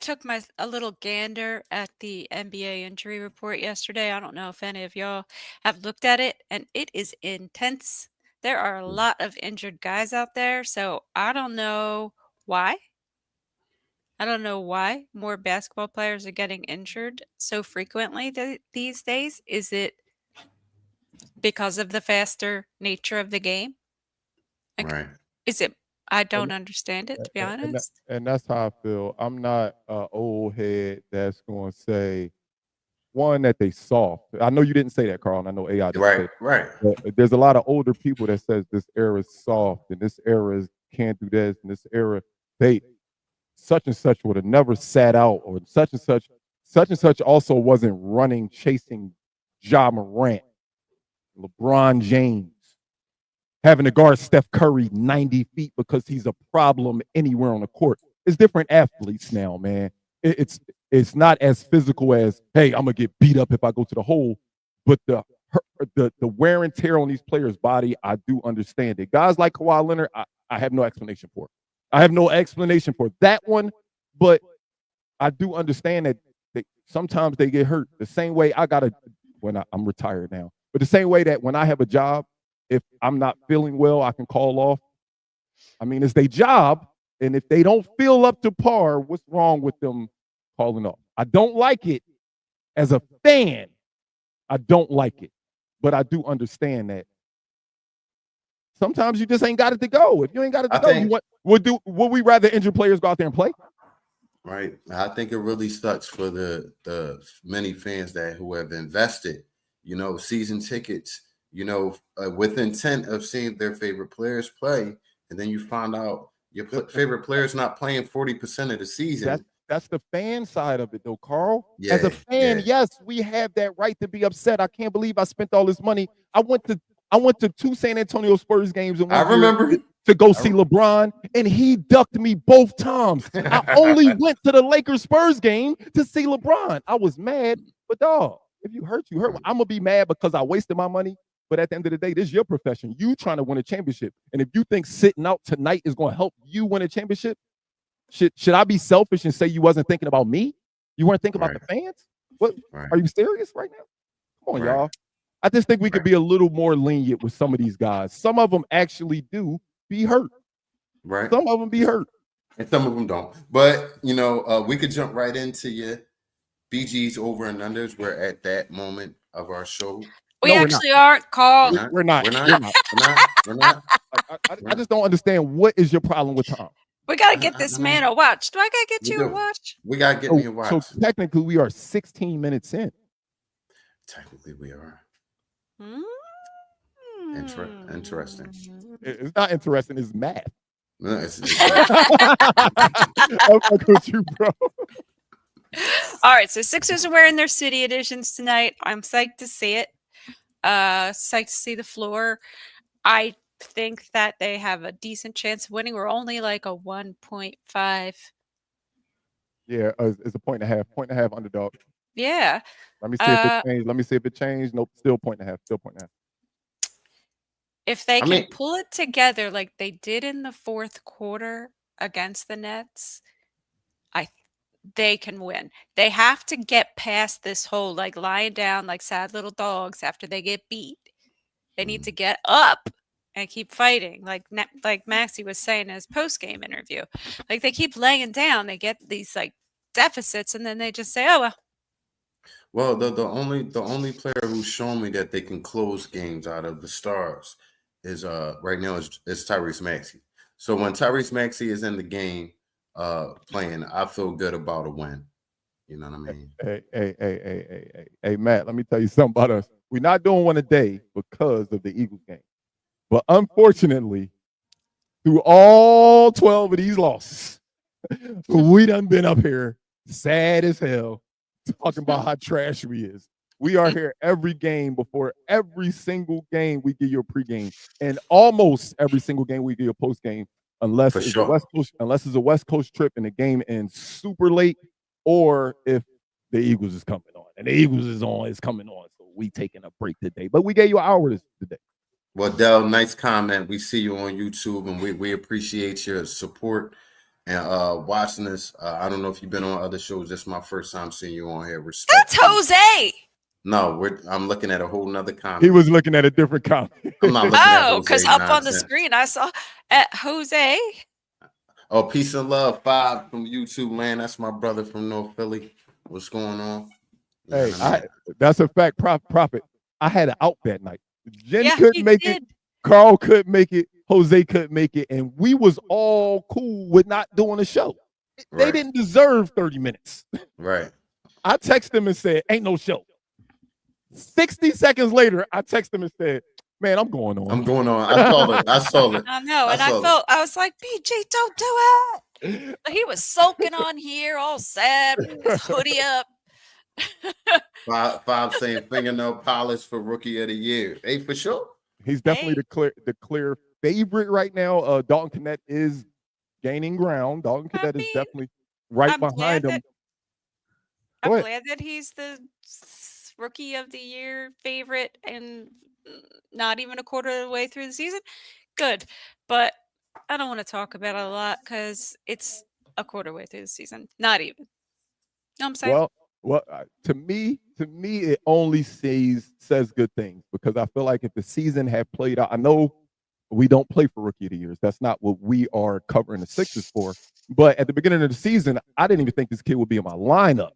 took a little gander at the NBA injury report yesterday. I don't know if any of y'all have looked at it, and it is intense. There are a lot of injured guys out there, so I don't know why. I don't know why more basketball players are getting injured so frequently these days. Is it because of the faster nature of the game? Like, Right. is it? I don't And understand it, to be and honest. and that's how I feel. I'm not an old head that's going to say one that they soft. I know you didn't say that, Carl, and I know AI didn't say Right. that. Right. But there's a lot of older people that says this era is soft and this era is can't do this and this era they such and such would have never sat out or such and such also wasn't running chasing Ja Morant, LeBron James, having to guard Steph Curry 90 feet because he's a problem anywhere on the court. It's different athletes now, man. It's not as physical as, hey, I'm gonna get beat up if I go to the hole, but the wear and tear on these players' body, I do understand it. Guys like Kawhi Leonard, I have no explanation for. I have no explanation for that one, but I do understand that sometimes they get hurt. The same way I'm retired now, but the same way that when I have a job, if I'm not feeling well, I can call off. I mean, it's their job, and if they don't feel up to par, what's wrong with them calling off? I don't like it as a fan. I don't like it, but I do understand that sometimes you just ain't got it to go. If you ain't got it to go, would we rather injured players go out there and play? Right. I think it really sucks for the many fans who have invested, season tickets, with intent of seeing their favorite players play, and then you find out your favorite player's not playing 40% of the season. That's the fan side of it, though, Carl. Yeah, as a fan, yes, we have that right to be upset. I can't believe I spent all this money. I went to 2 San Antonio Spurs games in one I remember to go see LeBron, and he ducked me both times. I only went to the Lakers Spurs game to see LeBron. I was mad, but dog, if you hurt, you hurt. I'm gonna be mad because I wasted my money. But at the end of the day, this is your profession. You trying to win a championship, and if you think sitting out tonight is going to help you win a championship, should I be selfish and say you wasn't thinking about me? You weren't thinking about the fans? What? Are you serious right now? Come on, y'all. I just think we could be a little more lenient with some of these guys. Some of them actually do be hurt. Right. Some of them be hurt. And some of them don't. But, we could jump right into your BG's over and unders. We're at that moment of our show. We actually aren't called. We're not. I just don't understand. What is your problem with Tom? We got to get this man a watch. Do I got to get you a watch? We got to get me a watch. So technically, we are 16 minutes in. Technically, we are. Interesting. It's not interesting. It's math. No, it's I'm fucking with you, bro. All right, so Sixers are wearing their city editions tonight. I'm psyched to see it. Psyched to see the floor. I think that they have a decent chance of winning. We're only like a 1.5. Yeah, it's a point and a half. Point and a half underdog. Yeah. Let me see if it changed. Let me see if it changed. Nope, still point and a half. Still point and a half. If they I can mean, pull it together like they did in the fourth quarter against the Nets, they can win. They have to get past this whole like lying down like sad little dogs after they get beat. They need to get up and keep fighting. Like Maxie was saying in his post game interview, like they keep laying down. They get these like deficits, and then they just say, "Oh well." the only player who's shown me that they can close games out of the stars is right now is Tyrese Maxey. So when Tyrese Maxey is in the game playing, I feel good about a win. You know what I mean? Hey, Matt, let me tell you something about us. We're not doing one a day because of the Eagles game. But unfortunately, through all 12 of these losses, we done been up here sad as hell talking about how trash we is. We are here every game. Before every single game, we give you a pregame, and almost every single game we give you a postgame, unless For it's sure. a West Coast trip and the game ends super late, or if the Eagles is coming on, and the Eagles is coming on, so we taking a break today. But we gave you an hour today. Well, Del, nice comment. We see you on YouTube, and we appreciate your support and watching this. I don't know if you've been on other shows. This is my first time seeing you on here. Respect. That's Jose. No, I'm looking at a whole nother comment. He was looking at a different comment. I'm not looking at Jose. Because up on the nonsense. screen I saw at Jose. Oh, peace and love, 5 from YouTube, man. That's my brother from North Philly. What's going on? You know Hey, what I mean? that's a fact. Prophet. I had it out that night. Jen Yeah, couldn't he make did. it. Carl couldn't make it. Jose couldn't make it, and we was all cool with not doing a show. They Right. didn't deserve 30 minutes. Right. I texted him and said, "Ain't no show." 60 seconds later, I texted him and said, "Man, I'm going on." I'm going on. I saw it. I know, and I was like, BG, don't do it. He was sulking on here, all sad, with his hoodie up. Five saying fingernail polish for rookie of the year. Hey, for sure. He's definitely the clear favorite right now. Dalton Knecht is gaining ground. Dalton Knecht is definitely right behind him. I'm glad that he's the rookie of the year favorite and not even a quarter of the way through the season. Good. But I don't want to talk about it a lot because it's a quarter way through the season. Not even. You know what I'm saying? Well, to me, it only says good things, because I feel like if the season had played out, I know we don't play for rookie of the years. That's not what we are covering the Sixers for. But at the beginning of the season, I didn't even think this kid would be in my lineup.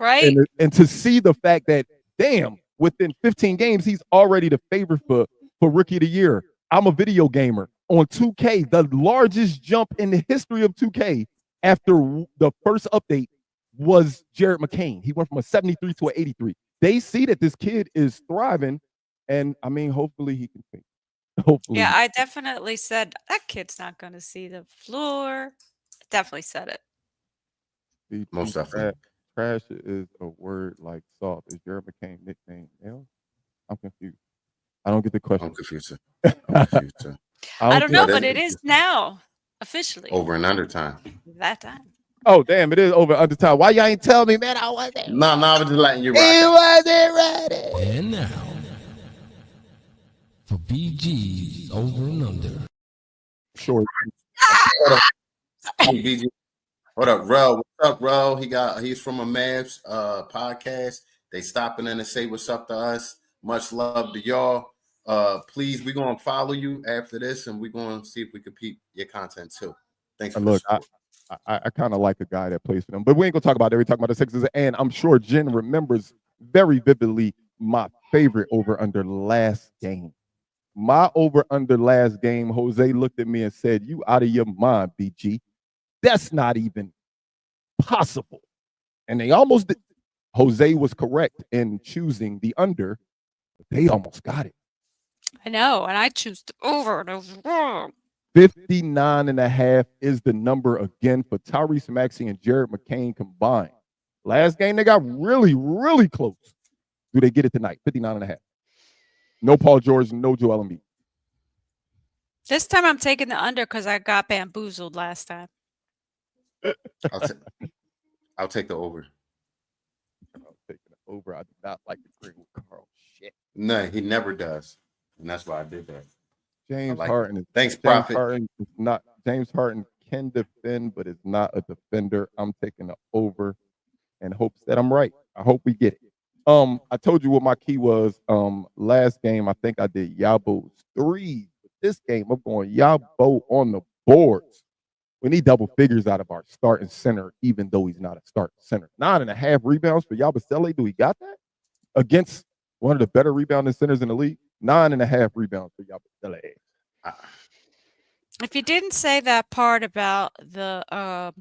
Right. And to see the fact that, damn, within 15 games, he's already the favorite for rookie of the year. I'm a video gamer on 2K, the largest jump in the history of 2K after the first update was Jared McCain. He went from a 73 to an 83. They see that this kid is thriving, and I mean, hopefully he can take it. Hopefully. Yeah, I definitely said that kid's not going to see the floor. Definitely said it. Most definitely. Trash is a word like soft. Is Jared McCain nickname L? I'm confused. I don't get the question. I'm confused. I don't know, but it is now officially over and under time. That time. Oh, damn, it is over under time. Why y'all ain't tell me, man? I wasn't. No, I was just letting you rock. He wasn't ready. And now, for BG's Over and Under. Short. BG. What up, Ro? What's up, Ro? He's from a Mavs podcast. They stopping in to say what's up to us. Much love to y'all. Please, we're gonna follow you after this, and we're gonna see if we can peep your content too. Thanks for Look, I kind of like a guy that plays for them, but we ain't gonna talk about it. We're talking about the Sixers, and I'm sure Jen remembers very vividly my favorite over under last game. My over under last game, Jose looked at me and said, "You out of your mind, BG. That's not even possible." And they almost did. Jose was correct in choosing the under, but they almost got it. I know, and I choose the over, and I was wrong. 59.5 is the number again for Tyrese Maxey and Jared McCain combined. Last game, they got really, really close. Do they get it tonight? 59.5. No Paul George, no Joel Embiid. This time I'm taking the under because I got bamboozled last time. I'll, ta- I'll take the over. I'm taking it over. I do not like to agree with Carl. Shit. No, he never does, and that's why I did that. James like it. Harden is Thanks, James Prophet. Harden is not James Harden can defend, but is not a defender. I'm taking the over in hopes that I'm right. I hope we get it. I told you what my key was. Last game I think I did Yabo's 3. But this game I'm going Yabo on the boards. We need double figures out of our starting center, even though he's not a starting center. 9.5 rebounds for Yabusele. Do he got that? Against one of the better rebounding centers in the league? 9.5 rebounds for Yabusele. If you didn't say that part about the, how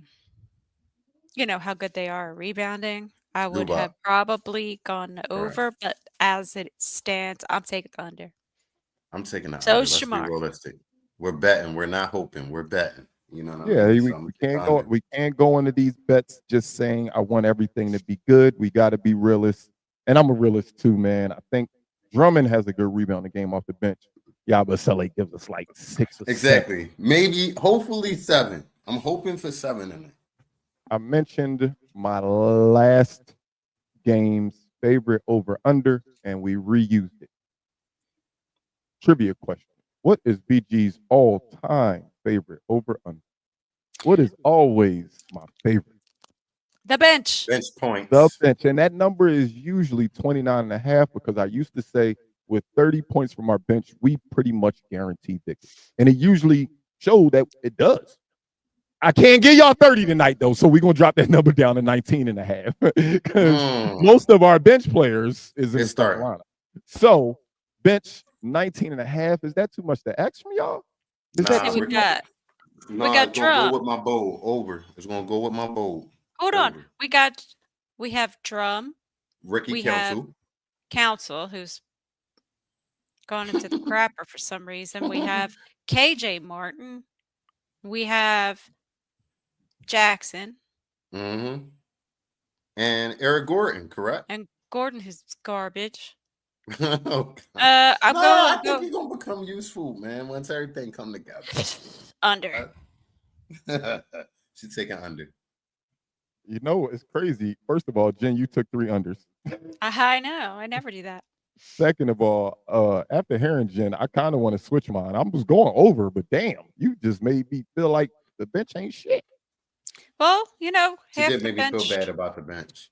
good they are at rebounding, I would have probably gone over. But as it stands, I'm taking the under. I'm taking the So under. Let's be Shamar. realistic. We're betting. We're not hoping. We're betting. You know what I Yeah, mean? we can't go. We can't go into these bets just saying I want everything to be good. We got to be realists, and I'm a realist too, man. I think Drummond has a good rebounding game off the bench. Yabusele gives us like 6 or 7. Exactly. Maybe, hopefully 7. I'm hoping for 7 in it. I mentioned my last game's favorite over under, and we reused it. Trivia question: what is BG's all-time favorite over under? What is always my favorite? The bench. Bench points. The bench. And that number is usually 29.5 because I used to say with 30 points from our bench, we pretty much guarantee victory. And it usually showed that it does. I can't give y'all 30 tonight, though, so we're going to drop that number down to 19.5 because most of our bench players is in the starting lineup. So, bench 19.5, is that too much to ask from y'all? We got Drum. Go with my bowl. Over. It's going to go with my bowl. Hold on. We have Drum. Ricky Council. Have Council, who's gone into the crapper for some reason. We have KJ Martin. We have Jackson. Mm-hmm. And Eric Gordon, correct? And Gordon, who's garbage. Oh, I think he's gonna become useful, man, once everything come together. Under. She's taking under. You know, it's crazy. First of all, Jen, you took 3 unders. I know. I never do that. Second of all, after hearing Jen, I kind of want to switch mine. I was going over, but damn, you just made me feel like the bench ain't shit. Well, She did make me feel bad about the bench.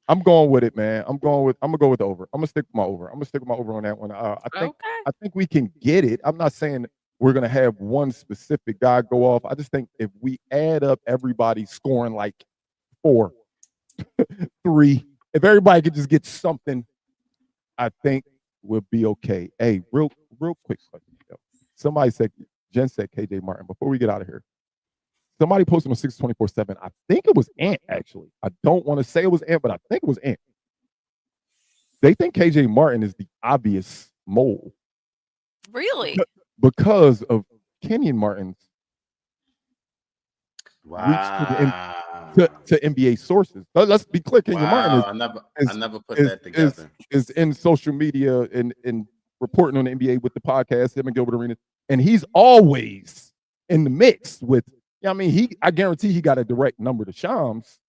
I'm going with it, man. I'm gonna go with the over. I'm gonna stick with my over. I'm gonna stick with my over on that one. I think we can get it. I'm not saying we're gonna have one specific guy go off. I just think if we add up everybody scoring like 4, 3, if everybody could just get something, I think we'll be okay. Hey, real quick question. Somebody said, Jen said KJ Martin. Before we get out of here, somebody posted on 624/7. I think it was Ant, actually. I don't want to say it was Ant, but I think it was Ant. They think KJ Martin is the obvious mole. Really? Because of Kenyon Martin's reach to NBA sources. Let's be clear. Kenyon Martin I never put that together. Is in social media and reporting on the NBA with the podcast, him and Gilbert Arenas. And he's always in the mix with, I guarantee he got a direct number to Shams.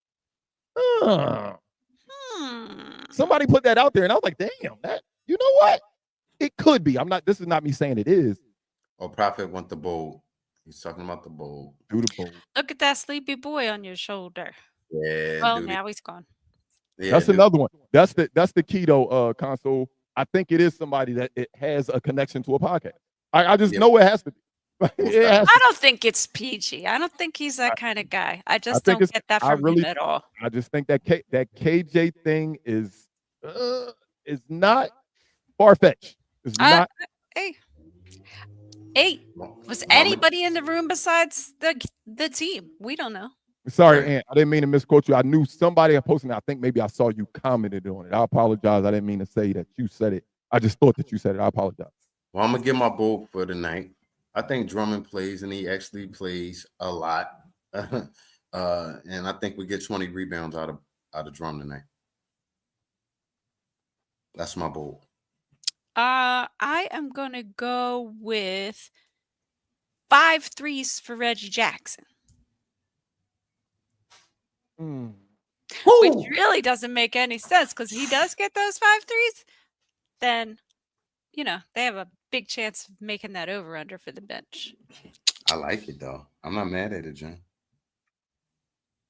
Somebody put that out there, and I was like, damn, that, you know what? It could be. This is not me saying it is. Oh, Prophet want the bowl. He's talking about the bowl. Do the bowl. Look at that sleepy boy on your shoulder. Yeah. Well, now he's gone. Yeah, that's another one. That's the keto console. I think it is somebody that it has a connection to a podcast. I just know it has to be. I don't think it's PG. I don't think he's that kind of guy. I just don't get that from him at all. I just think that KJ thing is not far-fetched. It's not. Hey, was anybody in the room besides the team? We don't know. Sorry, Ant. I didn't mean to misquote you. I knew somebody had posted it. I think maybe I saw you commented on it. I apologize. I didn't mean to say that you said it. I just thought that you said it. I apologize. Well, I'm going to get my bowl for the night. I think Drummond plays, and he actually plays a lot. And I think we get 20 rebounds out of Drum tonight. That's my bowl. I am going to go with 5 threes for Reggie Jackson, which really doesn't make any sense because he does get those 5 threes, then, they have a big chance of making that over-under for the bench. I like it, though. I'm not mad at it, Jen.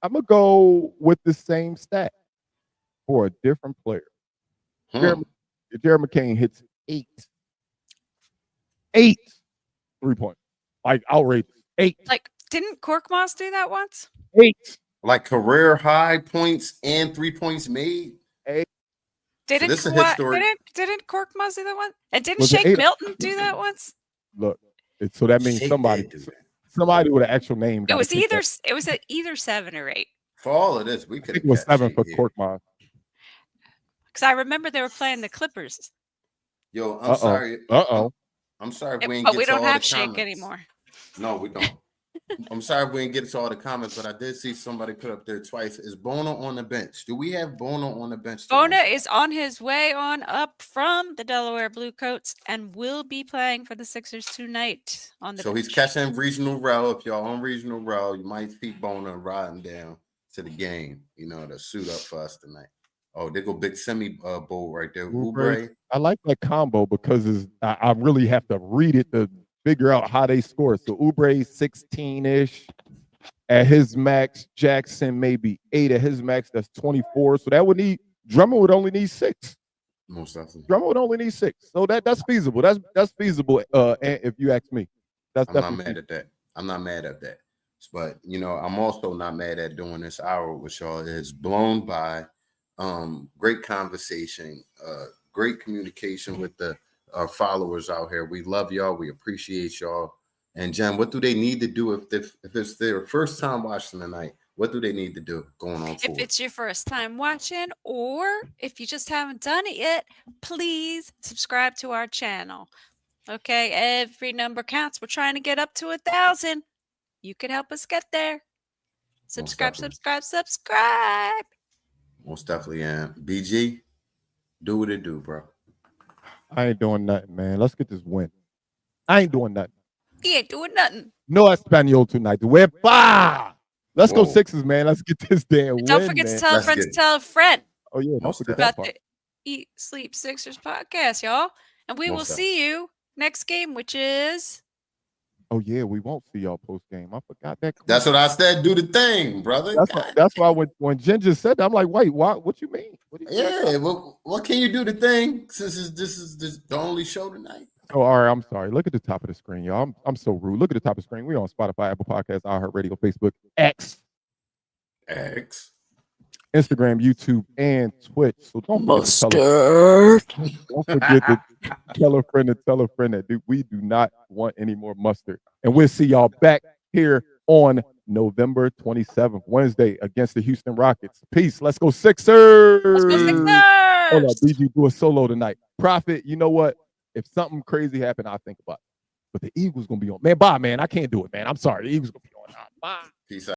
I'm going to go with the same stat for a different player. Jared McCain hits 8 3-point. Like, outrageous. 8. Like, didn't Korkmaz do that once? 8. Like career high points and 3 points made. 8. Didn't this is a historic. Didn't Korkmaz do that one? And didn't Was it Shake 8? Milton do that once? Look, so that means Shake somebody did do that. somebody with an actual name. It was either 7 or 8. For all of this, we I could. think it was 7 for Korkmaz. Because I remember they were playing the Clippers. Yo, I'm sorry. I'm sorry if we ain't But get we to don't all the have Shake comments anymore. No, we don't. I'm sorry if we didn't get to all the comments, but I did see somebody put up there twice. Is Bono on the bench? Do we have Bono on the bench? Bono is on his way on up from the Delaware Bluecoats and will be playing for the Sixers tonight on the bench. He's catching regional row. If y'all on regional row, you might see Bono riding down to the game, to suit up for us tonight. Oh, there go big semi bowl right there. Oubre. I like that combo because I really have to read it to figure out how they score. So Oubre 16-ish at his max. Jackson maybe 8 at his max. That's 24. So that would need Drummond would only need 6. Most definitely. Drummond would only need 6. So that's feasible. That's feasible. If you ask me, I'm not mad at that. I'm not mad at that. But I'm also not mad at doing this hour with y'all. It's blown by. Great conversation, great communication with the followers out here. We love y'all. We appreciate y'all. And Jen, what do they need to do if it's their first time watching tonight? What do they need to do going on forward? If it's your first time watching, or if you just haven't done it yet, please subscribe to our channel. Okay, every number counts. We're trying to get up to 1,000. You can help us get there. Subscribe. Most definitely, and BG, do what it do, bro. I ain't doing nothing, man. Let's get this win. I ain't doing nothing. He ain't doing nothing. No Espanol tonight. Wepa! Let's go Sixers, man. Let's get this damn win. Don't forget to tell a friend to tell a friend. Oh yeah, don't forget about the Eat Sleep Sixers podcast, y'all. And we will see you next game, which is. Oh yeah, we won't see y'all post game. I forgot that. That's what I said. Do the thing, brother. That's why when Ginger said that, I'm like, wait, what you mean? What can you do the thing since this is the only show tonight? Oh, all right. I'm sorry. Look at the top of the screen, y'all. I'm so rude. Look at the top of the screen. We're on Spotify, Apple Podcasts, iHeartRadio, Facebook, X, Instagram, YouTube, and Twitch. So don't forget to tell a friend that we do not want any more mustard. And we'll see y'all back here on November 27th, Wednesday, against the Houston Rockets. Peace. Let's go Sixers. Let's go Sixers. Hold on, BG, do a solo tonight. Prophet, you know what? If something crazy happened, I'll think about it. But the Eagles going to be on. Man, bye, man. I can't do it, man. I'm sorry. The Eagles going to be on. Bye. Peace out.